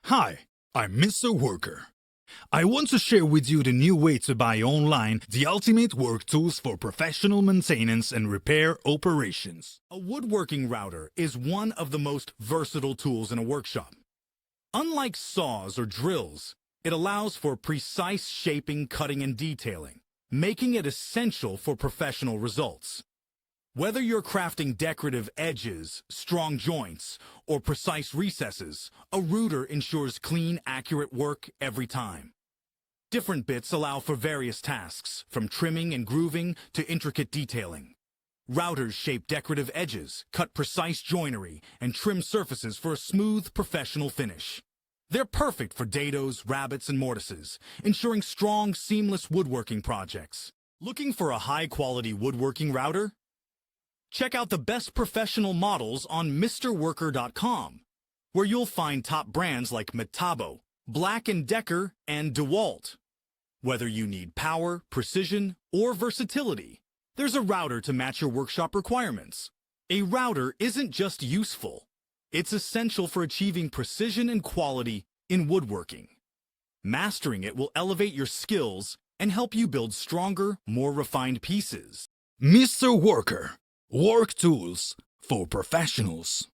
Hi, I'm Mr. Worker. I want to share with you the new way to buy online the ultimate work tools for professional maintenance and repair operations. A woodworking router is one of the most versatile tools in a workshop. Unlike saws or drills, it allows for precise shaping, cutting, and detailing, making it essential for professional results. Whether you're crafting decorative edges, strong joints, or precise recesses, a router ensures clean, accurate work every time. Different bits allow for various tasks, from trimming and grooving to intricate detailing. Routers shape decorative edges, cut precise joinery, and trim surfaces for a smooth, professional finish. They're perfect for dados, rabbets, and mortises, ensuring strong, seamless woodworking projects. Looking for a high-quality woodworking router? Check out the best professional models on MrWorker.com, where you'll find top brands like Metabo, Black & Decker, and DeWalt. Whether you need power, precision, or versatility, there's a router to match your workshop requirements. A router isn't just useful, it's essential for achieving precision and quality in woodworking. Mastering it will elevate your skills and help you build stronger, more refined pieces. Mr. Worker. Work tools for professionals.